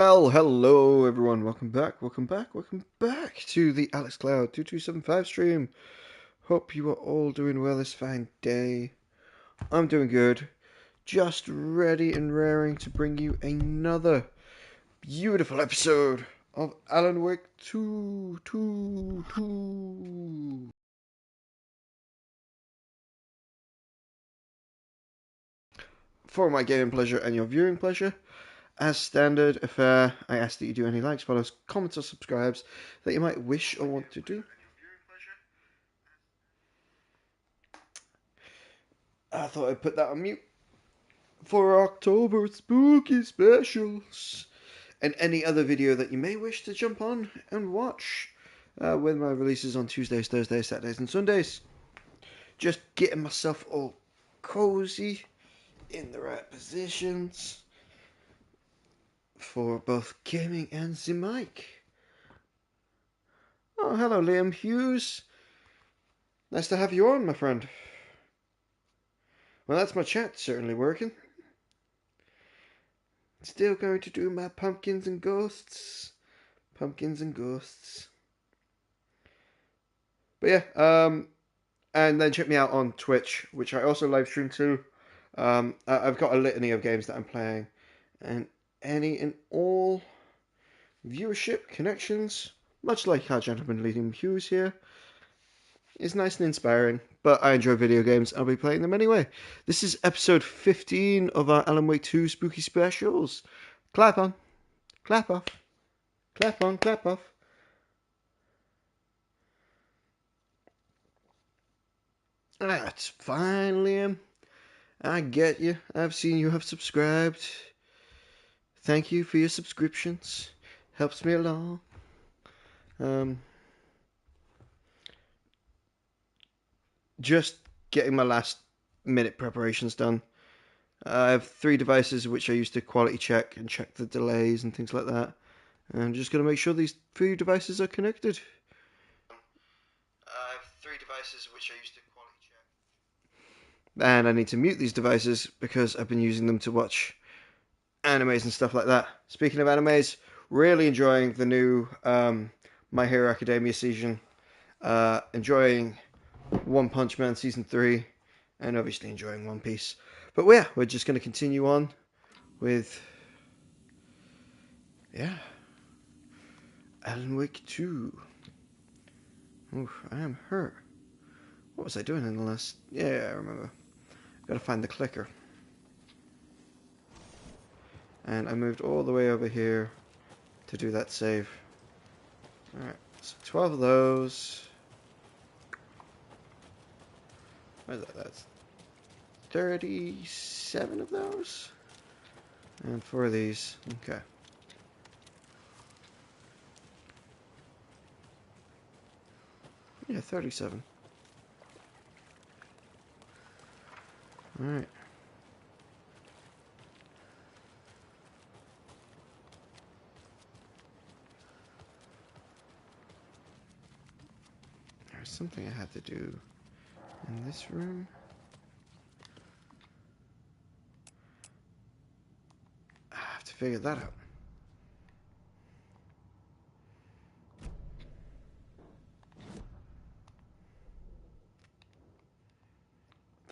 Well, hello everyone, welcome back to the AlexCloud2275 stream. Hope you are all doing well this fine day. I'm doing good. Just ready and raring to bring you another beautiful episode of Alan Wake 2. For my gaming pleasure and your viewing pleasure, as standard affair, I ask that you do any likes, follows, comments, or subscribes that you might wish or want to do. I thought I'd put that on mute for October spooky specials and any other video that you may wish to jump on and watch with my releases on Tuesdays, Thursdays, Saturdays, and Sundays. Just getting myself all cozy in the right positions for both gaming and the mic. Oh, hello, Liam Hughes. Nice to have you on, my friend. Well, that's my chat certainly working. Still going to do my pumpkins and ghosts. Pumpkins and ghosts. But yeah, and then check me out on Twitch, which I also live stream too. I've got a litany of games that I'm playing, and any and all viewership connections, much like our gentleman Liam Hughes here, is nice and inspiring. But I enjoy video games. I'll be playing them anyway. This is episode 15 of our Alan Wake 2 spooky specials. Clap on, clap off, clap on, clap off. That's fine, Liam. I get you. I've seen you have subscribed. Thank you for your subscriptions. Helps me along. Just getting my last minute preparations done. I have 3 devices which I use to quality check and check the delays and things like that. And I'm just going to make sure these 3 devices are connected. I have 3 devices which I use to quality check. And I need to mute these devices because I've been using them to watch animes and stuff like that. Speaking of animes, really enjoying the new My Hero Academia season. Enjoying One Punch Man Season 3. And obviously enjoying One Piece. But yeah, we're just going to continue on with... yeah. Alan Wake 2. Oof, I am hurt. What was I doing in the last... yeah, I remember. Gotta find the clicker. And I moved all the way over here to do that save. Alright, so 12 of those. Where's that? That's 37 of those. And 4 of these. Okay. Yeah, 37. Alright. There's something I had to do in this room. I have to figure that out.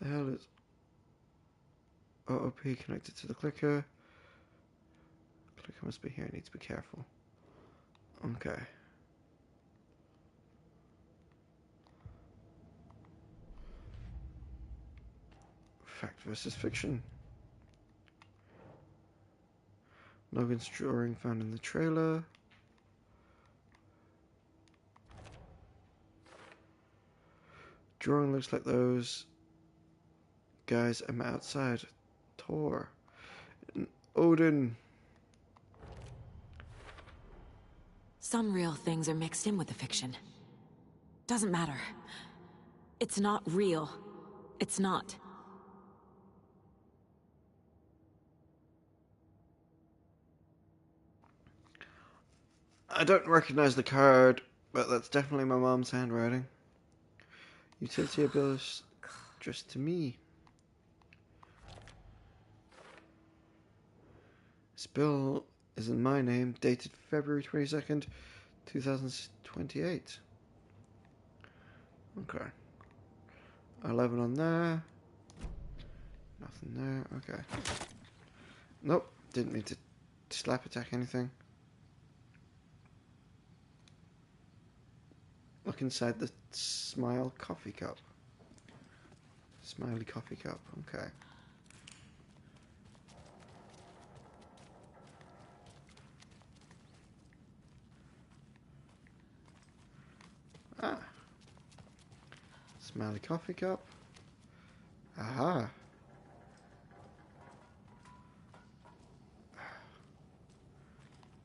The hell is OOP connected to the clicker? Clicker must be here. I need to be careful. Okay. Fact versus fiction. Logan's drawing found in the trailer. Drawing looks like those guys I met outside. Tor. And Odin. Some real things are mixed in with the fiction. Doesn't matter. It's not real. It's not. I don't recognize the card, but that's definitely my mom's handwriting. Utility abilities just to me. This bill is in my name, dated February 22nd, 2028. Okay. 11 on there. Nothing there. Okay. Nope. Didn't mean to slap attack anything. Look inside the smile coffee cup. Smiley coffee cup. Okay. Ah. Smiley coffee cup. Aha.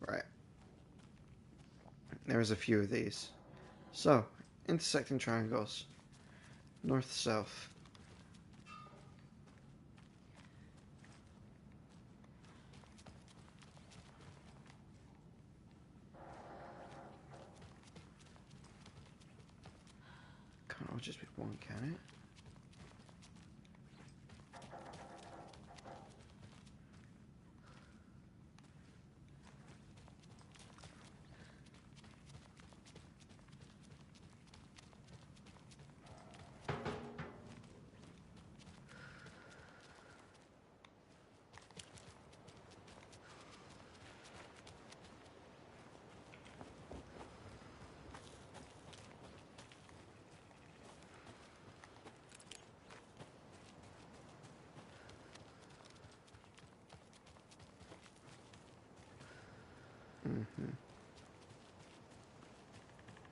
Right. There's a few of these. So, intersecting triangles. North, south. Can't all just be one, can it?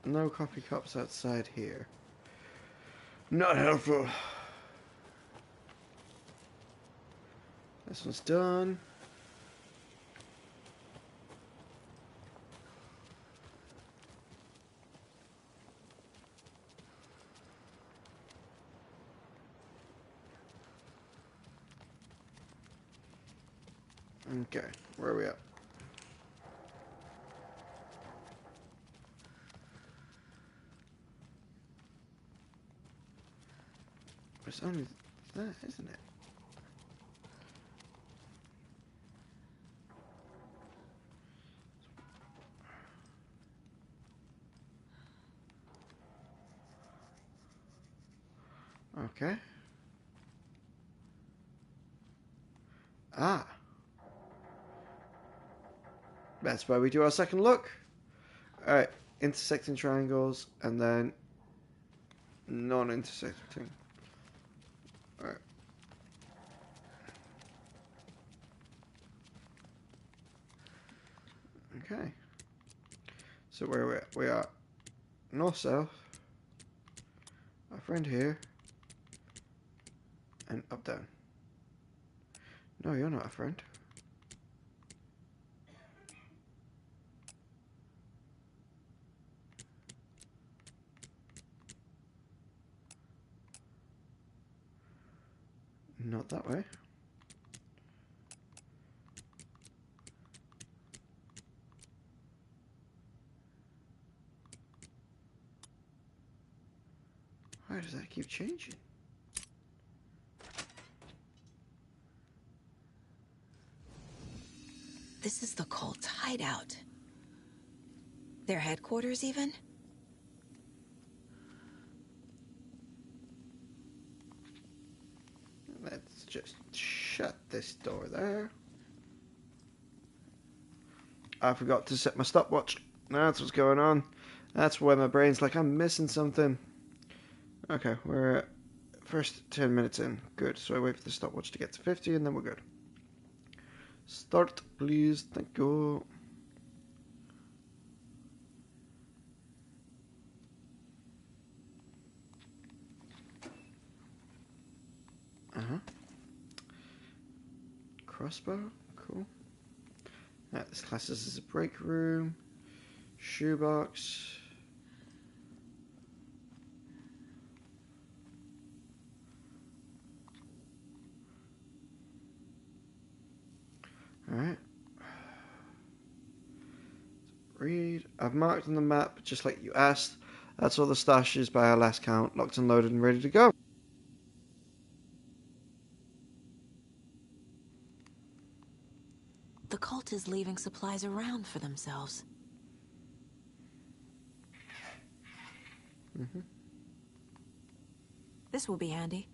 No coffee cups outside here. Not helpful. This one's done. Okay, where are we at? It's only that, isn't it? Okay. Ah. That's where we do our second look. Alright, intersecting triangles, and then non-intersecting. Alright. Okay. So where are we at? We are north-south. Our friend here. And up-down. No, you're not a friend. Not that way. Why does that keep changing? This is the cult's hideout. Their headquarters, even? Let's just shut this door there. I forgot to set my stopwatch. That's what's going on. That's why my brain's like, I'm missing something. Okay, we're first 10 minutes in. Good. So I wait for the stopwatch to get to 50 and then we're good. Start, please. Thank you. Crossbow. Cool. This classes as a break room. Shoebox. Alright. Read. I've marked on the map, just like you asked. That's all the stashes by our last count. Locked and loaded and ready to go. The cult cult is leaving supplies around for themselves. Mm-hmm. This will be handy.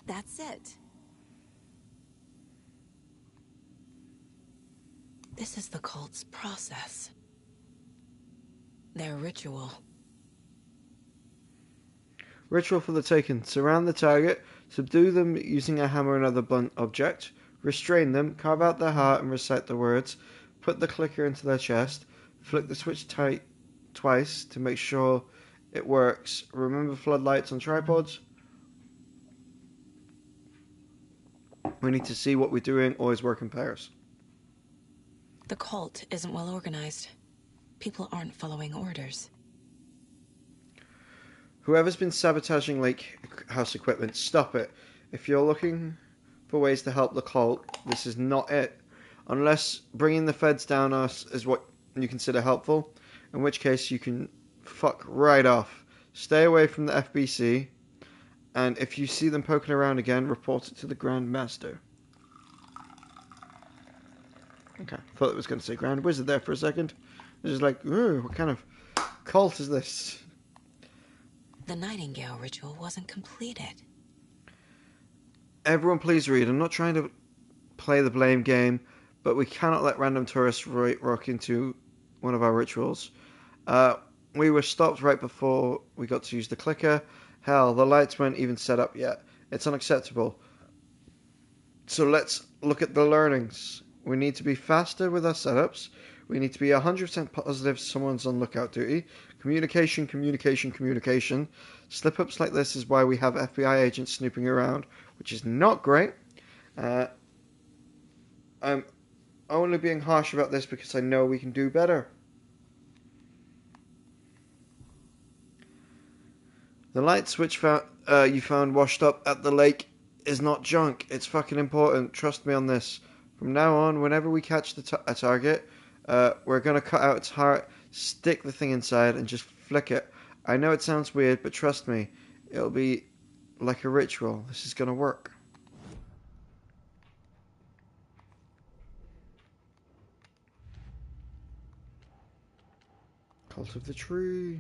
That's it. This is the cult's process. Their ritual. Ritual for the taken. Surround the target, subdue them using a hammer or another blunt object, restrain them, carve out their heart and recite the words, put the clicker into their chest, flick the switch tight twice to make sure it works. Remember floodlights on tripods. We need to see what we're doing, always work in pairs. The cult isn't well organized. People aren't following orders. Whoever's been sabotaging Lake House equipment, stop it. If you're looking for ways to help the cult, this is not it. Unless bringing the feds down us is what you consider helpful, in which case you can fuck right off. Stay away from the FBC, and if you see them poking around again, report it to the Grand Master. Okay, thought it was going to say Grand Wizard there for a second. It was like, ooh, what kind of cult is this? The Nightingale ritual wasn't completed. Everyone please read. I'm not trying to play the blame game, but we cannot let random tourists rock into one of our rituals. We were stopped right before we got to use the clicker. Hell, the lights weren't even set up yet. It's unacceptable. So let's look at the learnings. We need to be faster with our setups. We need to be 100% positive someone's on lookout duty. Communication, communication, communication. Slip-ups like this is why we have FBI agents snooping around, which is not great. I'm only being harsh about this because I know we can do better. The light switch you found washed up at the lake is not junk. It's fucking important. Trust me on this. From now on, whenever we catch a target, we're going to cut out its heart, stick the thing inside, and just flick it. I know it sounds weird, but trust me, it'll be like a ritual. This is going to work. Cult of the Tree.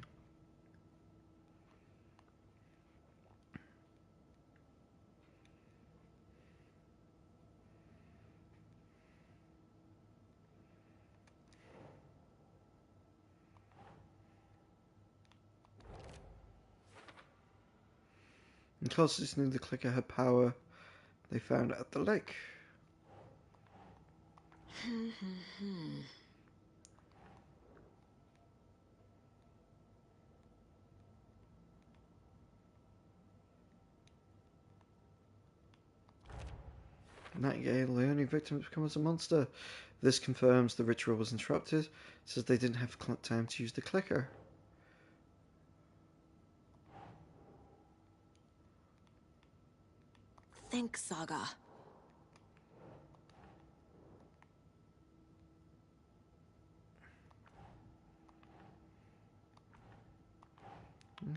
And closest knew the clicker had power they found at the lake. Nightingale, the only victim to become as a monster. This confirms the ritual was interrupted. It says they didn't have time to use the clicker. Think, Saga.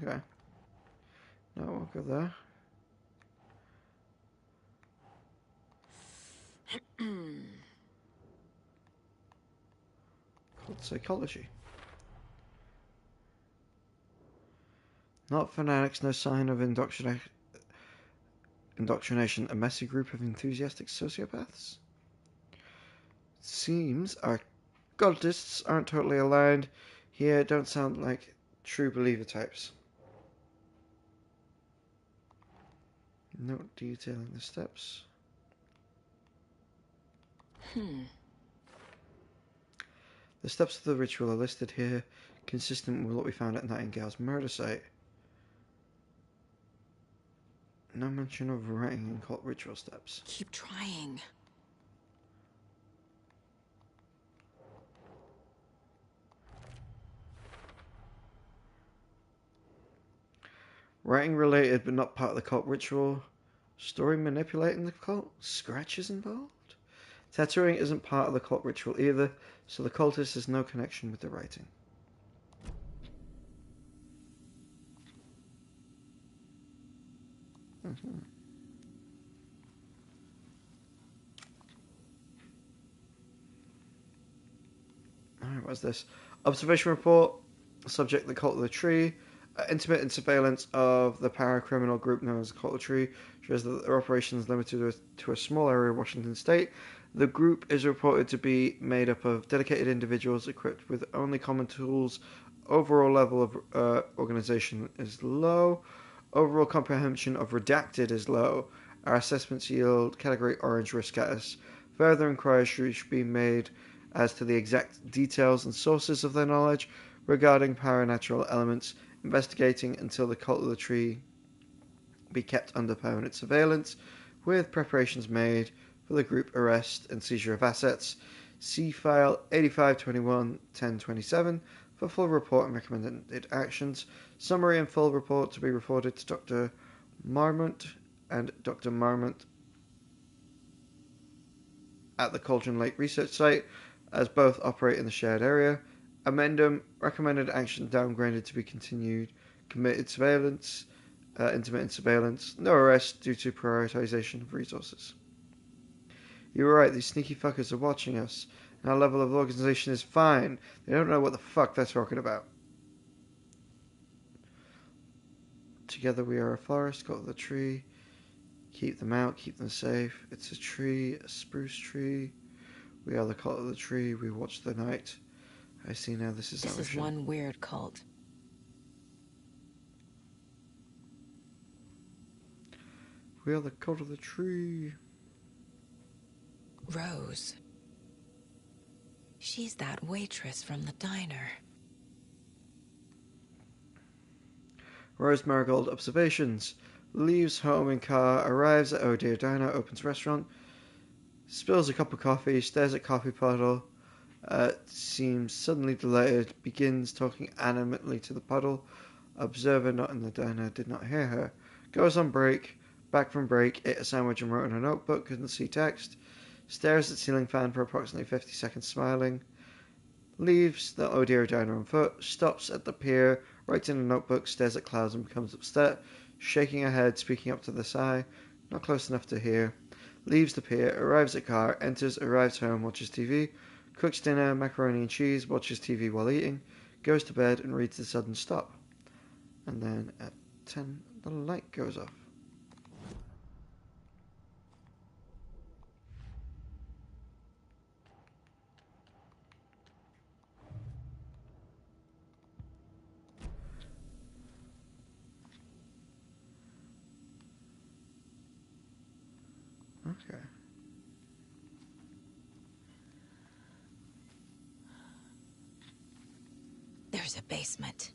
Okay. No, we'll go there. Called psychology. Not fanatics, no sign of indoctrination. A messy group of enthusiastic sociopaths. Seems our cultists aren't totally aligned here. Don't sound like true believer types. Note detailing the steps. The steps of the ritual are listed here, consistent with what we found at Nightingale's murder site. No mention of writing in cult ritual steps. Keep trying. Writing related but not part of the cult ritual. Story manipulating the cult. Scratches involved. Tattooing isn't part of the cult ritual either, so the cultist has no connection with the writing. Alright, what's this? Observation report. Subject: the Cult of the Tree. Intermittent surveillance of the paracriminal group known as the Cult of the Tree shows that their operations limited to a small area of Washington state. The group is reported to be made up of dedicated individuals equipped with only common tools. Overall level of organization is low. Overall comprehension of redacted is low. Our assessments yield category orange risk status. Further inquiries should be made as to the exact details and sources of their knowledge regarding paranatural elements, investigating until the Cult of the Tree be kept under permanent surveillance, with preparations made for the group arrest and seizure of assets. See file 8521-1027 for full report and recommended actions. Summary and full report to be reported to Dr. Marmont and Dr. Marmont at the Cauldron Lake Research Site, as both operate in the shared area. Amendum, recommended action downgraded to be continued. Committed surveillance, intermittent surveillance. No arrest due to prioritization of resources. You were right, these sneaky fuckers are watching us, and our level of organization is fine. They don't know what the fuck they're talking about. Together we are a forest, Cult of the Tree. Keep them out, keep them safe. It's a tree, a spruce tree. We are the Cult of the Tree, we watch the night. I see now this is one weird cult. We are the Cult of the Tree. Rose. She's that waitress from the diner. Rose Marigold observations. Leaves home in car, arrives at Oh Dear Diner, opens restaurant, spills a cup of coffee, stares at coffee puddle, seems suddenly delighted, begins talking animately to the puddle. Observer not in the diner did not hear her. Goes on break, back from break, ate a sandwich and wrote in a notebook, couldn't see text. Stares at ceiling fan for approximately 50 seconds smiling. Leaves the Oh Dear Diner on foot, stops at the pier, writes in a notebook, stares at clouds and becomes upset, shaking her head, speaking up to the side, not close enough to hear. Leaves the pier, arrives at car, enters, arrives home, watches TV, cooks dinner, macaroni and cheese, watches TV while eating, goes to bed and reads the sudden stop. And then at 10, the light goes off. Okay. There's a basement.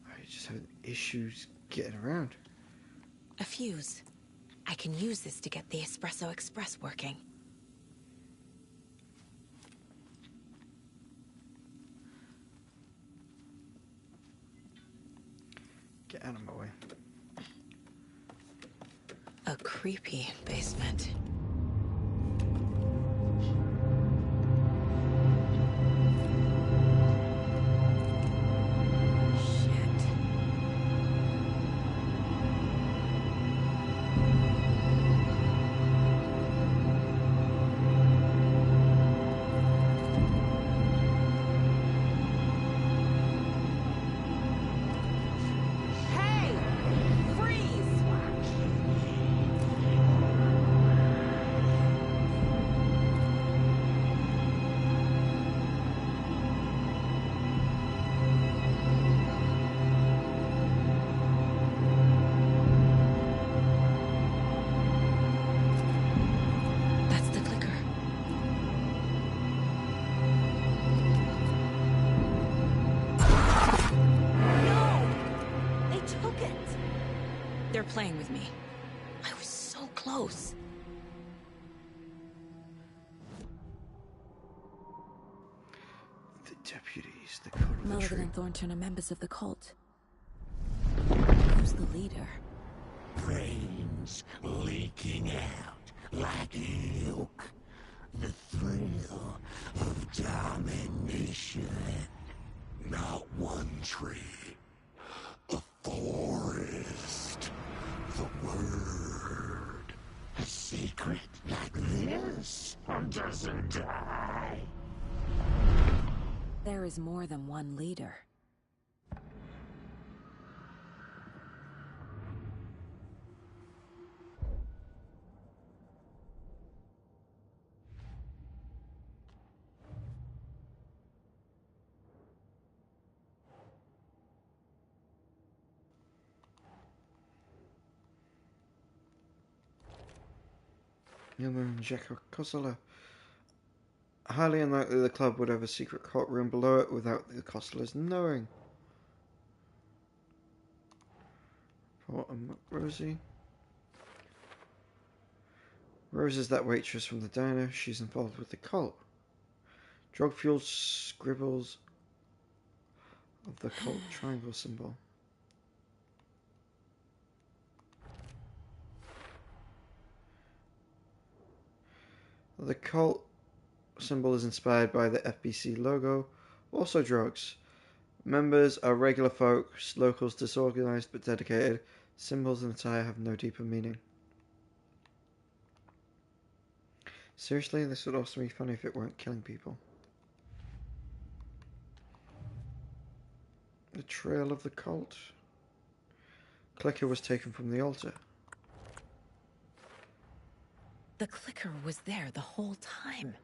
Are you just having issues getting around? A fuse. I can use this to get the Espresso Express working. Get out of my way. A creepy basement. They're playing with me. I was so close. The deputies, the Cult of the Mulligan Tree. and Thornton are members of the cult. Who's the leader? Brains leaking out like milk. The thrill of domination. Not one tree. A forest. The secret like this doesn't die. There is more than one leader. Yilma and Jekko Kosala. Highly unlikely the club would have a secret cult room below it without the Kosalas knowing. Rosie. Rose is that waitress from the diner. She's involved with the cult. Drug-fueled scribbles of the cult triangle symbol. The cult symbol is inspired by the FBC logo. Also drugs. Members are regular folks, locals disorganized but dedicated. Symbols and attire have no deeper meaning. Seriously, this would also be funny if it weren't killing people. The trail of the cult. Clicker was taken from the altar. The clicker was there the whole time.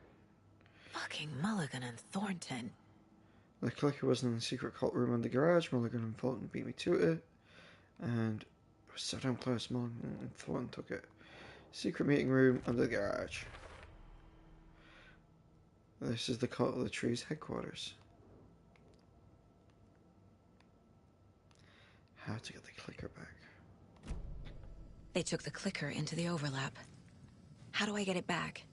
Fucking Mulligan and Thornton. The clicker was in the secret cult room in the garage. Mulligan and Thornton beat me to it. And it was so damn close. Mulligan and Thornton took it. Secret meeting room under the garage. This is the Cult of the Tree's headquarters. How to get the clicker back. They took the clicker into the overlap. How do I get it back?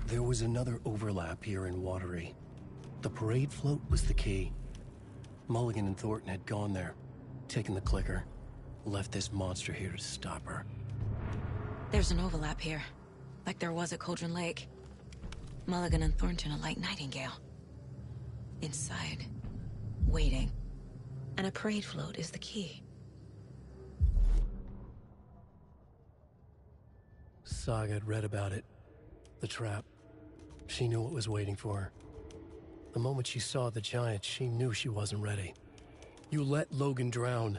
There was another overlap here in Watery. The parade float was the key. Mulligan and Thornton had gone there, taken the clicker, left this monster here to stop her. There's an overlap here, like there was at Cauldron Lake. Mulligan and Thornton are like Nightingale. Inside, waiting. And a parade float is the key. Saga had read about it. The trap. She knew what was waiting for her. The moment she saw the giant, she knew she wasn't ready. You let Logan drown.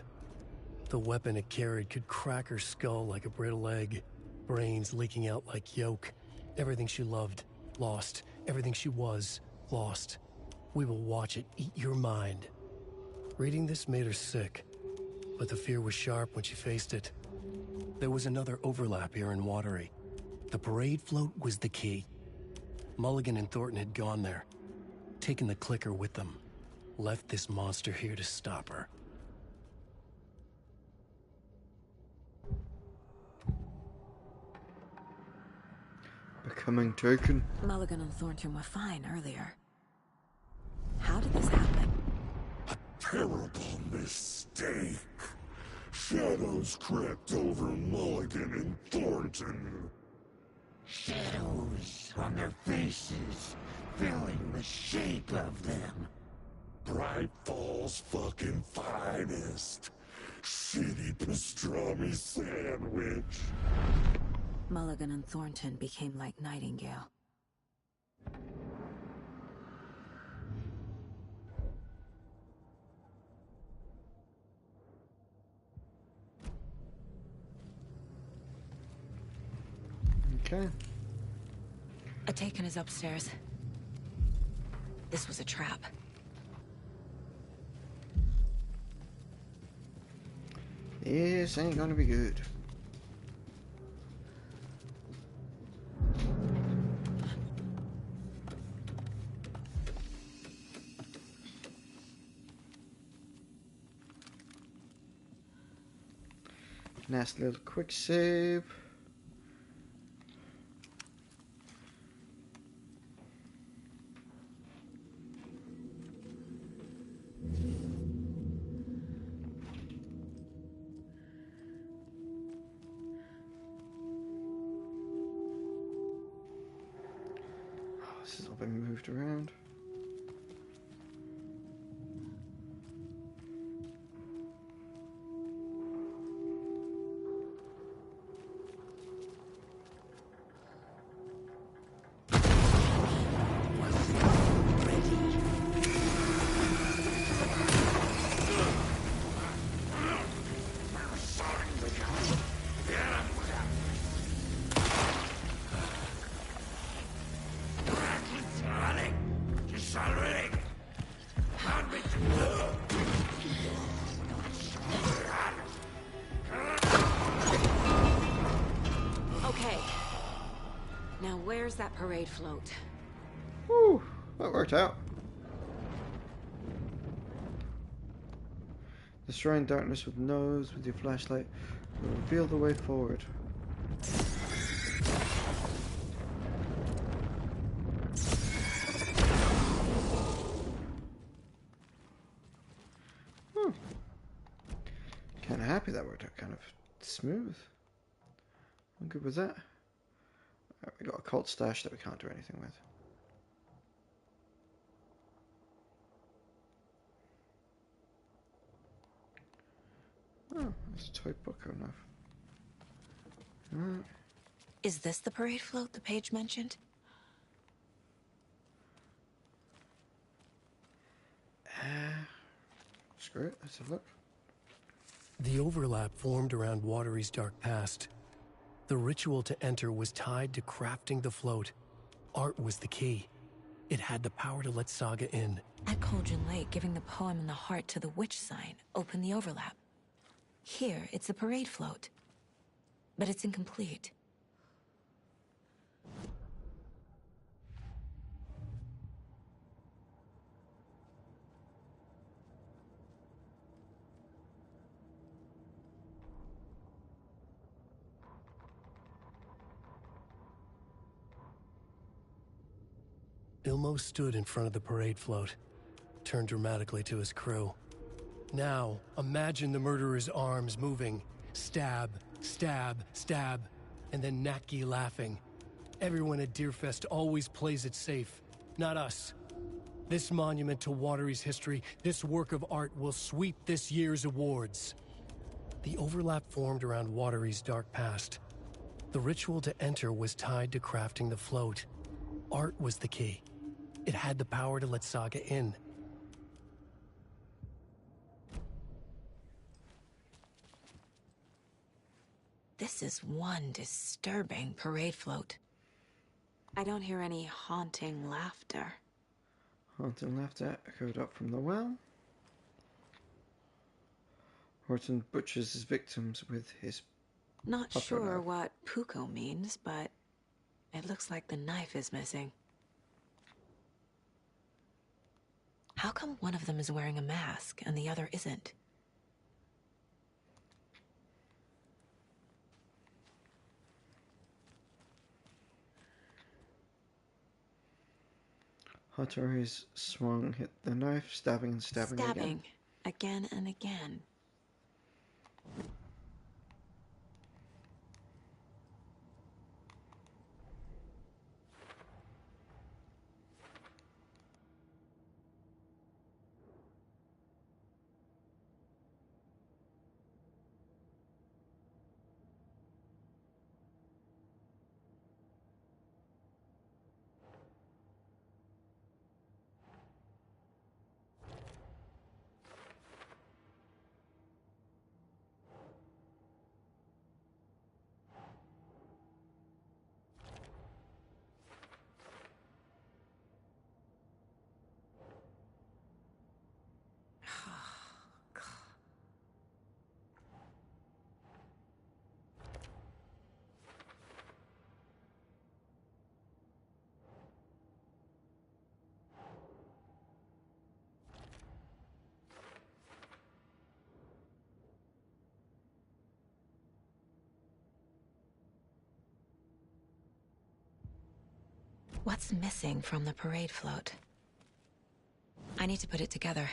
The weapon it carried could crack her skull like a brittle egg. Brains leaking out like yolk. Everything she loved, lost. Everything she was, lost. We will watch it eat your mind. Reading this made her sick, but the fear was sharp when she faced it. There was another overlap here in Watery. The parade float was the key. Mulligan and Thornton had gone there, taken the clicker with them, left this monster here to stop her. Becoming taken. Mulligan and Thornton were fine earlier. How did this happen? A terrible mistake. Shadows crept over Mulligan and Thornton. Shadows on their faces, filling the shape of them. Bright Falls fucking finest. Shitty pastrami sandwich. Mulligan and Thornton became like Nightingale. Okay. A taken is upstairs. This was a trap. This ain't gonna be good. Nice little quick save. This has all been moved around. There's that parade float. Whew, that worked out. Destroying darkness with nose with your flashlight will reveal the way forward. Kind of happy that worked out kind of smooth. I'm good with that. Right, we got a cult stash that we can't do anything with. Oh, there's a toy book enough. Alright. Is this the parade float the page mentioned? Screw it, let's have a look. The overlap formed around Watery's dark past. The ritual to enter was tied to crafting the float. Art was the key. It had the power to let Saga in. At Cauldron Lake, giving the poem and the heart to the witch sign opened the overlap. Here, it's the parade float. But it's incomplete. Ilmo stood in front of the parade float, turned dramatically to his crew. Now, imagine the murderer's arms moving. Stab, stab, stab, and then Natki laughing. Everyone at Deerfest always plays it safe, not us. This monument to Watery's history, this work of art will sweep this year's awards. The overlap formed around Watery's dark past. The ritual to enter was tied to crafting the float. Art was the key. It had the power to let Saga in. This is one disturbing parade float. I don't hear any haunting laughter. Haunting laughter echoed up from the well. Horton butchers his victims with his Not Puffer sure knife. what Puko means, but it looks like the knife is missing. How come one of them is wearing a mask and the other isn't? Hattori's swung, hit the knife, stabbing and stabbing again. Stabbing again and again. What's missing from the parade float? I need to put it together.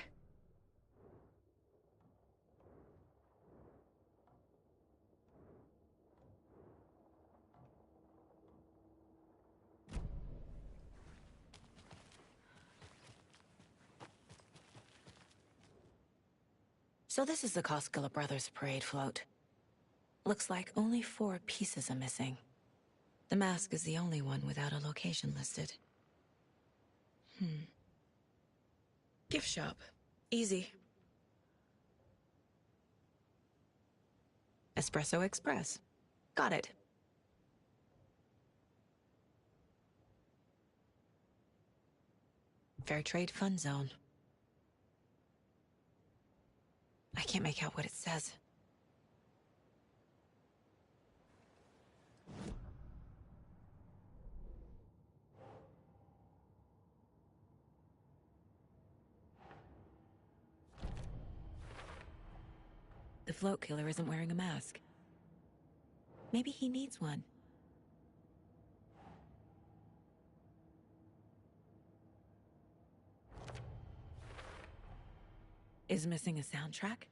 So this is the Koskela Brothers parade float. Looks like only 4 pieces are missing. The mask is the only one without a location listed. Gift shop. Easy. Espresso Express. Got it. Fair Trade Fun Zone. I can't make out what it says. The float killer isn't wearing a mask. Maybe he needs one. Is missing a soundtrack?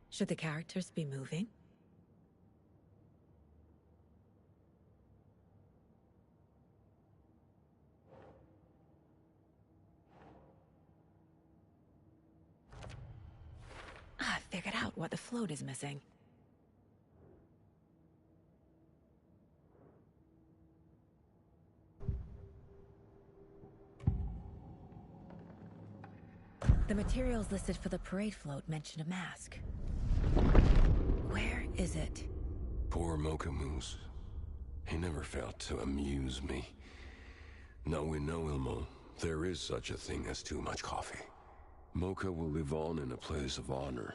Should the characters be moving? I figured out what the float is missing. The materials listed for the parade float mention a mask. Where is it? Poor Mocha Moose. He never failed to amuse me. Now we know, Ilmo, there is such a thing as too much coffee. Mocha will live on in a place of honor.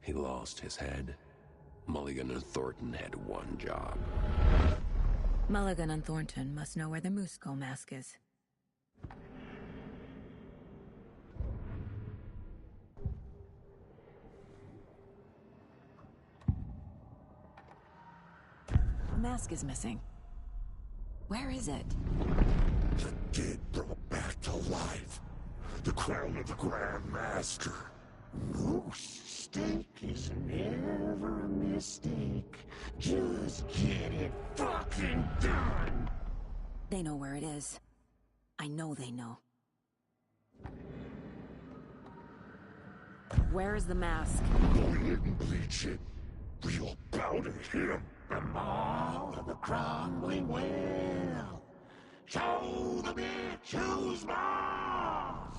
He lost his head. Mulligan and Thornton had one job. Mulligan and Thornton must know where the Moose Skull mask is. The mask is missing. Where is it? The dead brought back to life. The crown of the Grand Master. Moose steak is never a mistake. Just get it fucking done. They know where it is. I know they know. Where is the mask? Go ahead and bleach it. Real bout at him. The maw of the crumbling well. Show the bitch who's boss.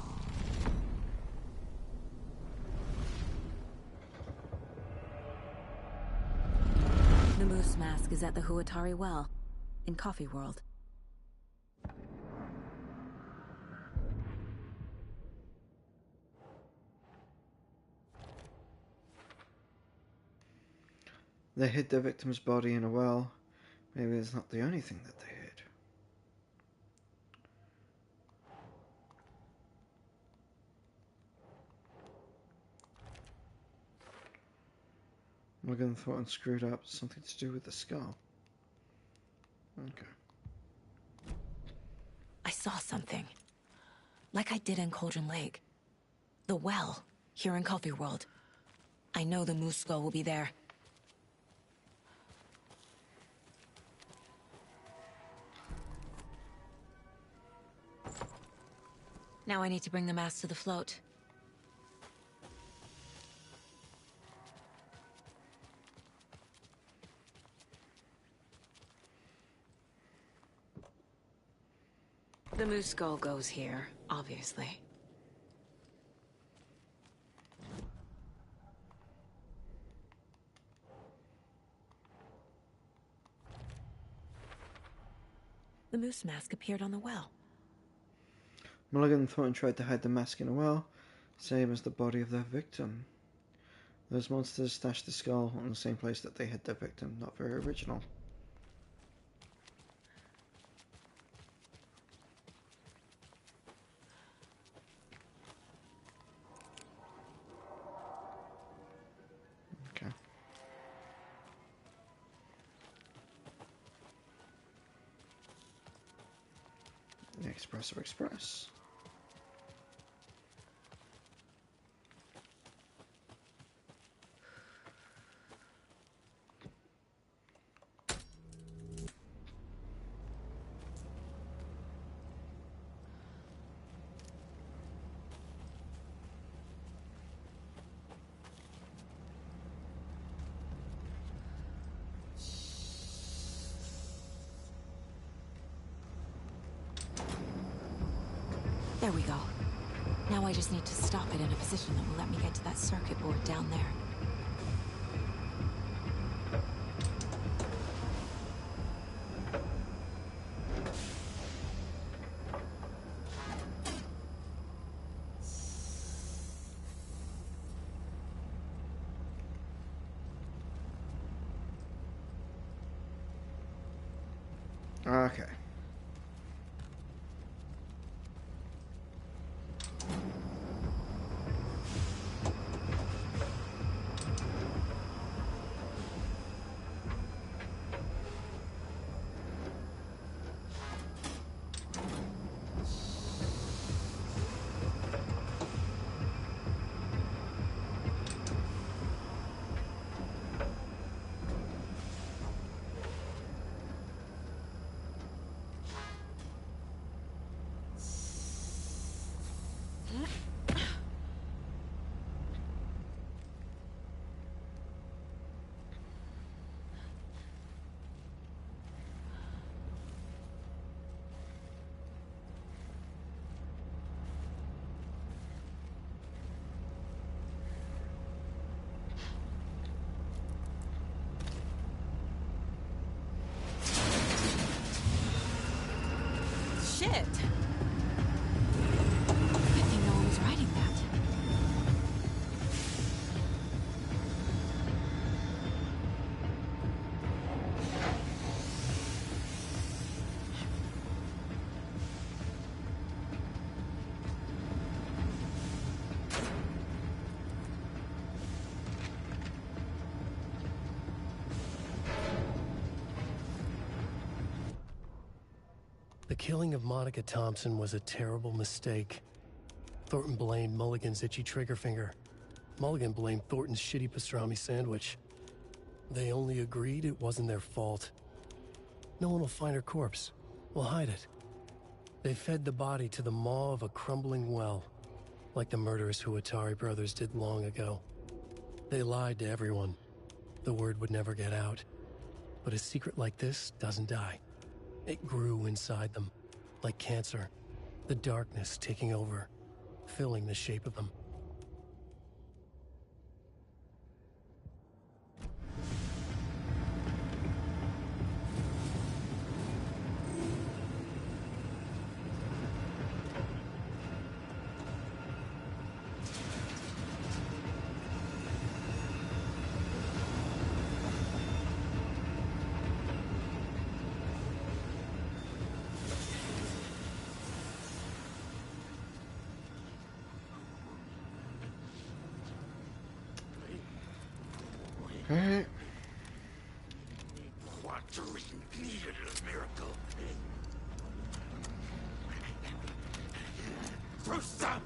The moose mask is at the Huatari Well, in Coffee World. They hid their victim's body in a well. Maybe it's not the only thing that they hid. Morgan Thornton screwed up. Something to do with the skull. Okay. I saw something. Like I did in Cauldron Lake. The well, here in Coffee World. I know the moose skull will be there. Now I need to bring the mask to the float. The moose skull goes here, obviously. The moose mask appeared on the well. Mulligan and Thornton tried to hide the mask in a well, same as the body of their victim. Those monsters stashed the skull in the same place that they hid their victim. Not very original. Okay. The Espresso Express. There we go. Now I just need to stop it in a position that will let me get to that circuit board down there. Okay. Shit! Good thing no one was writing that. The killing of Monica Thompson was a terrible mistake. Thornton blamed Mulligan's itchy trigger finger. Mulligan blamed Thornton's shitty pastrami sandwich. They only agreed it wasn't their fault. No one will find her corpse. We'll hide it. They fed the body to the maw of a crumbling well, like the murderous Huatari brothers did long ago. They lied to everyone. The word would never get out. But a secret like this doesn't die. It grew inside them, like cancer, the darkness taking over, filling the shape of them. Alright. Quattro needed a miracle. Throw some!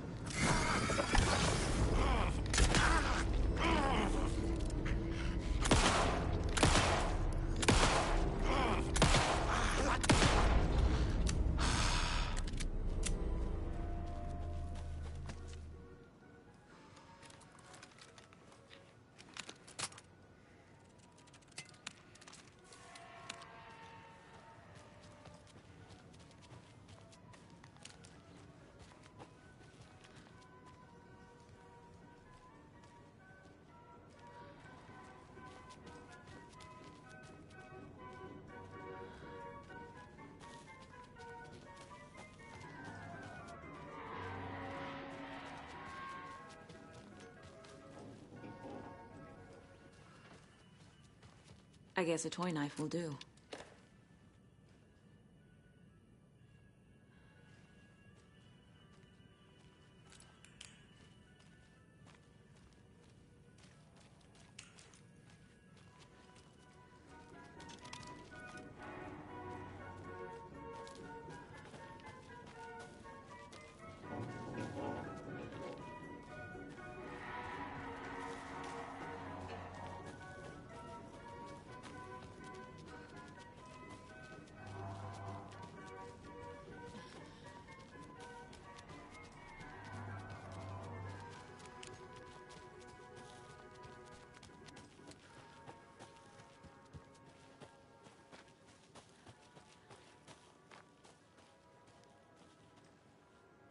I guess a toy knife will do.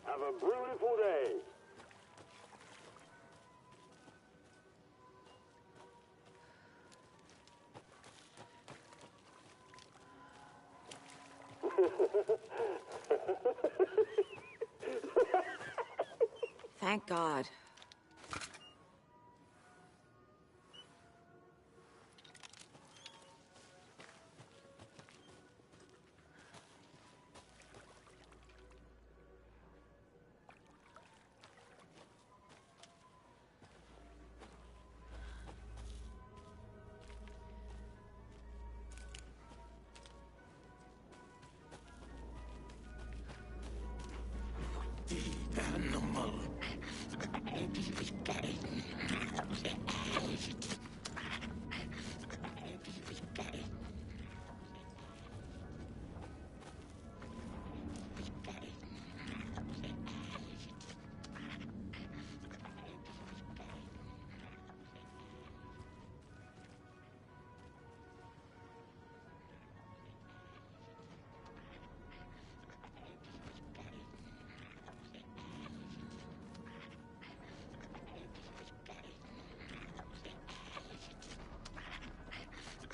Have a beautiful day. Thank God.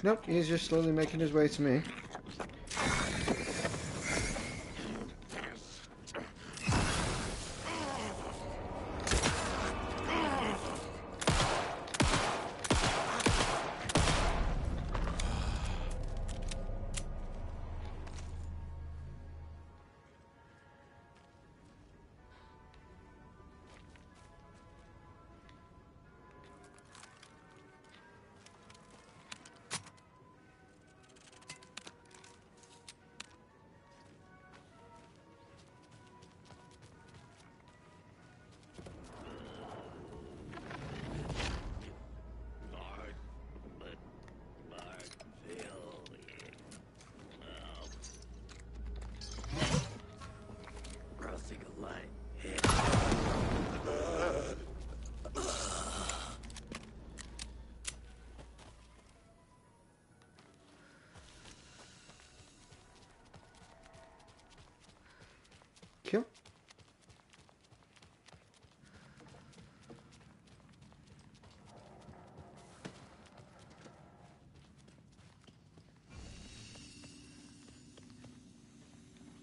Nope, he's just slowly making his way to me. Kill.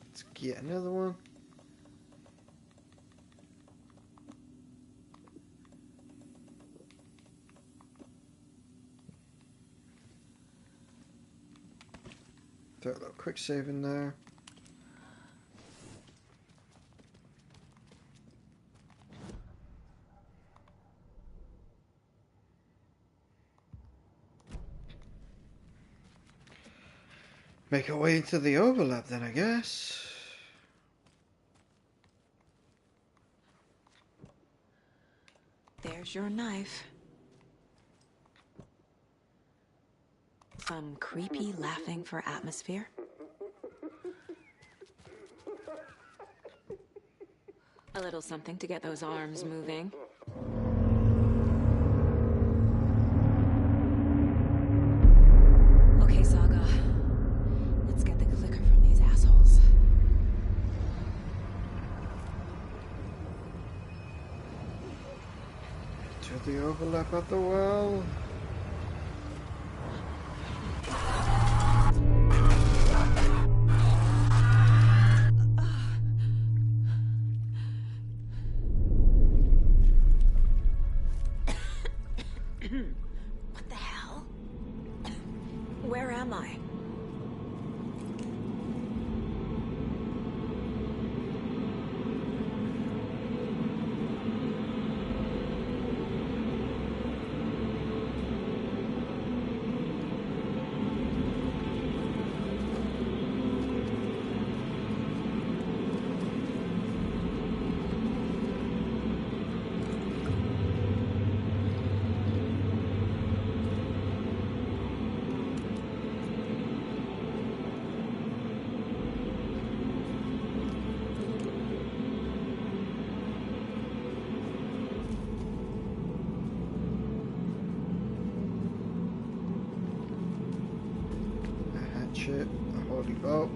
Let's get another one. Throw a little quick save in there. Make our way into the overlap then, I guess. There's your knife. Some creepy laughing for atmosphere. A little something to get those arms moving. Okay, Saga. Let's get the clicker from these assholes. To the overlap of the well. What the hell? Where am I? Hatchet, a holy bolt.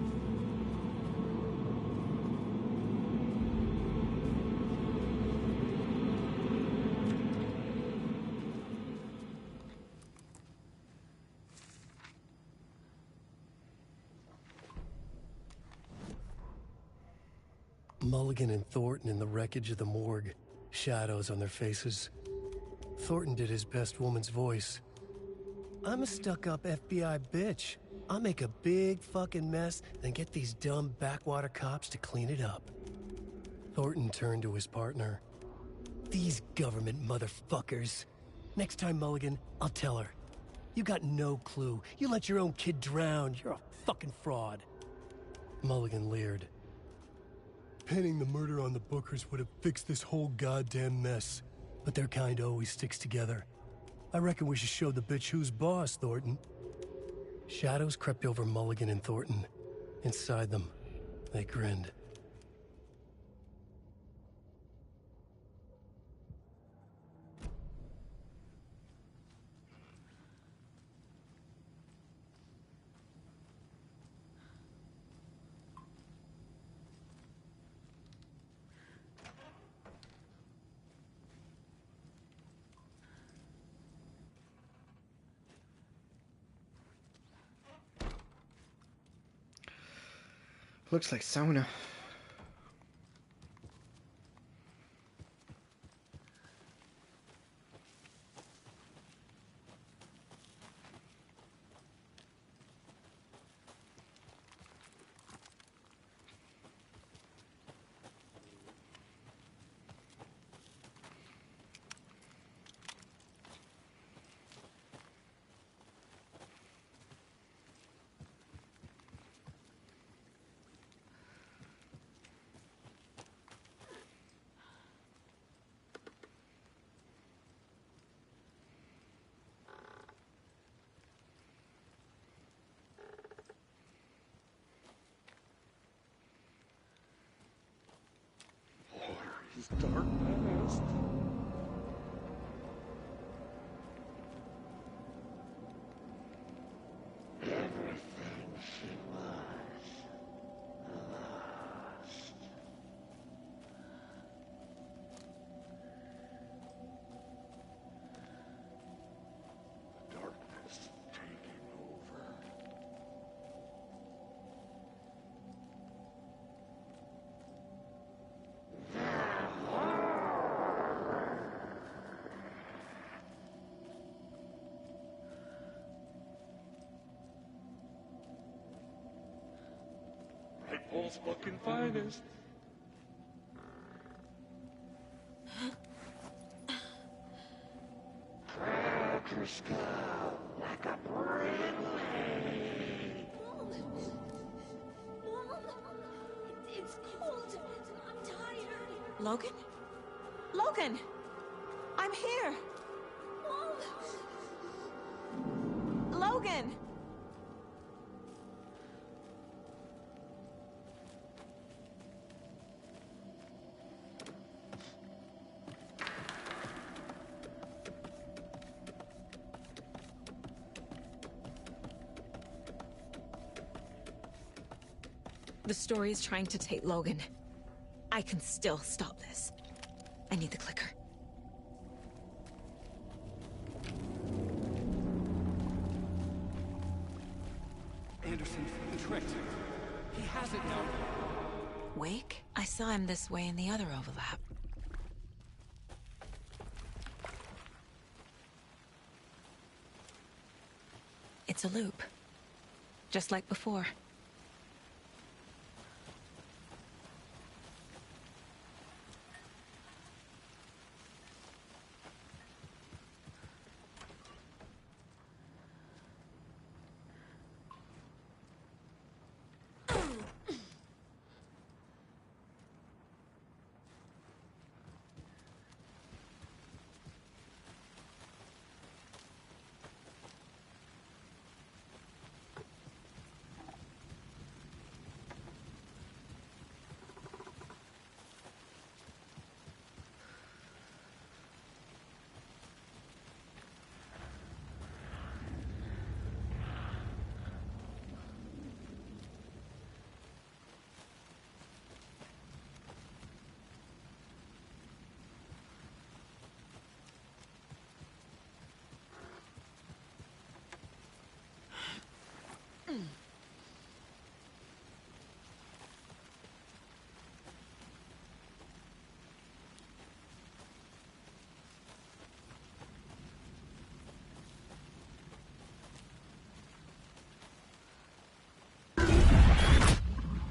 Mulligan and Thornton in the wreckage of the morgue, shadows on their faces. Thornton did his best woman's voice. I'm a stuck-up FBI bitch. I'll make a big fucking mess, then get these dumb backwater cops to clean it up. Thornton turned to his partner. These government motherfuckers. Next time, Mulligan, I'll tell her. You got no clue. You let your own kid drown. You're a fucking fraud. Mulligan leered. Pinning the murder on the Bookers would have fixed this whole goddamn mess. But their kind always sticks together. I reckon we should show the bitch who's boss, Thornton. Shadows crept over Mulligan and Thornton. Inside them, they grinned. Looks like sauna. His dark past. Everything she was lost. The darkness taking over. Paul's fucking finest. Crack her skull like a bread leg. Mom, it's cold. I'm tired. Logan? Logan! I'm here! Mom! Logan! The story is trying to take Logan. I can still stop this. I need the clicker. Anderson, tricked. He has it now. Wake? I saw him this way in the other overlap. It's a loop. Just like before.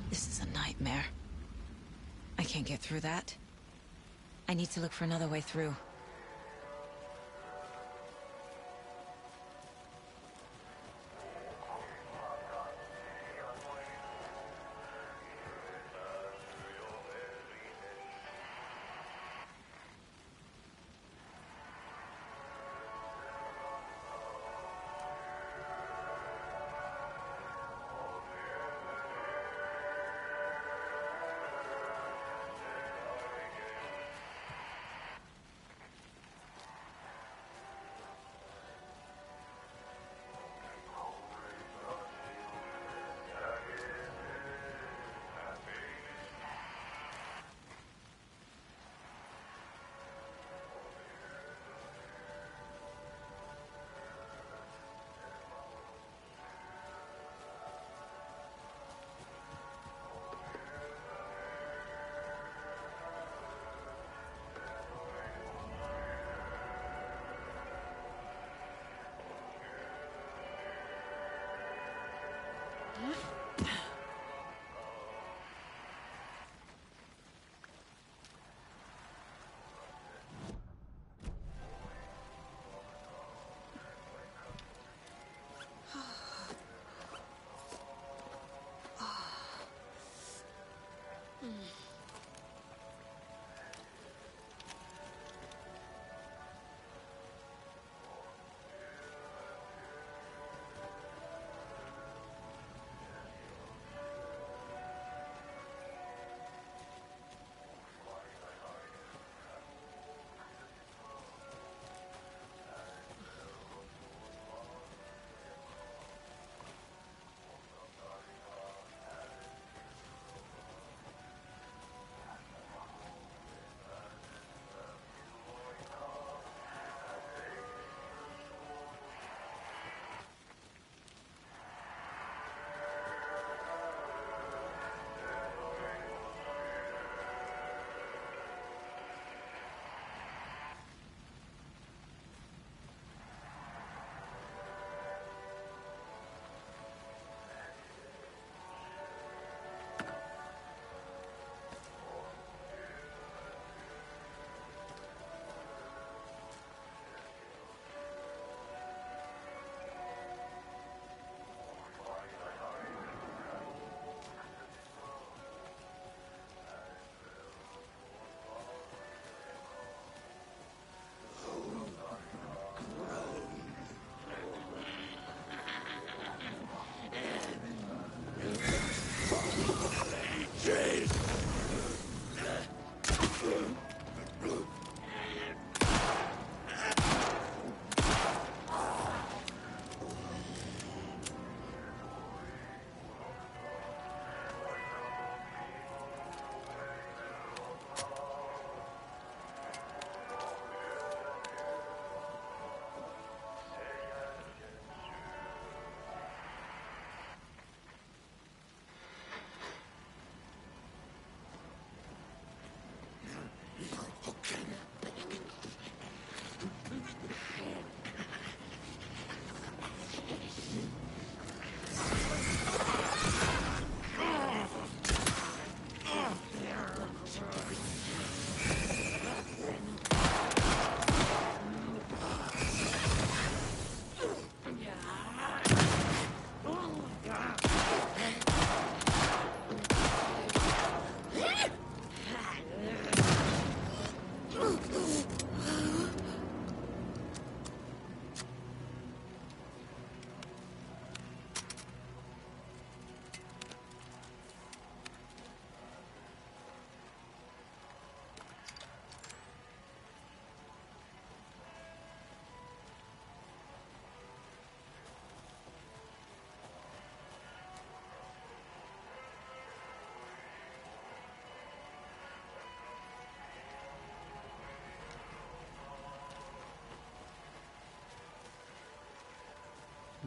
This is a nightmare. I can't get through that. I need to look for another way through.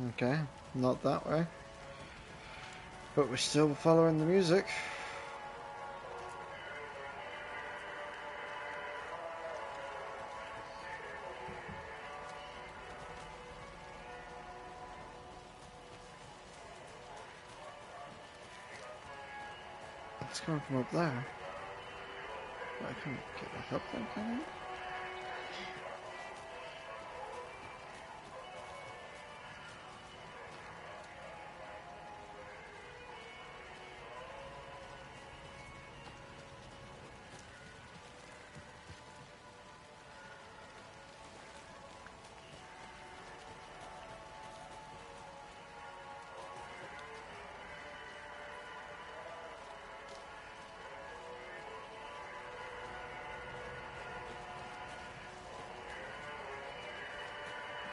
Okay, not that way. But we're still following the music. It's coming from up there. I can't get back up there, can I?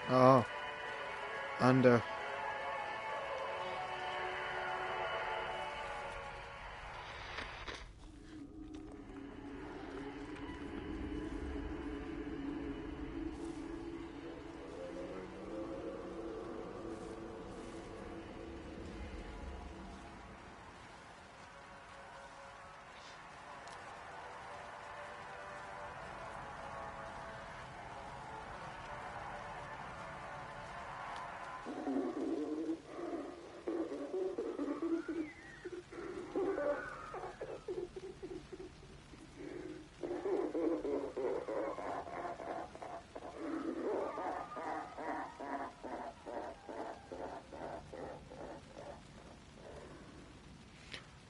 Oh, under.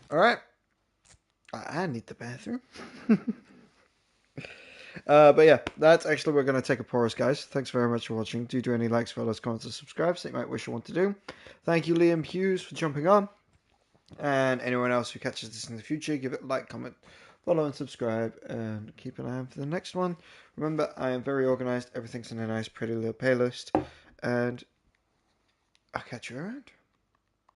Alright. I need the bathroom. But yeah, that's actually, we're going to take a pause, guys. Thanks very much for watching. Do any likes, follows, comments, and subscribes that you might wish you want to do. Thank you, Liam Hughes, for jumping on. And anyone else who catches this in the future, give it a like, comment, follow, and subscribe. And keep an eye out for the next one. Remember, I am very organized. Everything's in a nice, pretty little playlist. And I'll catch you around.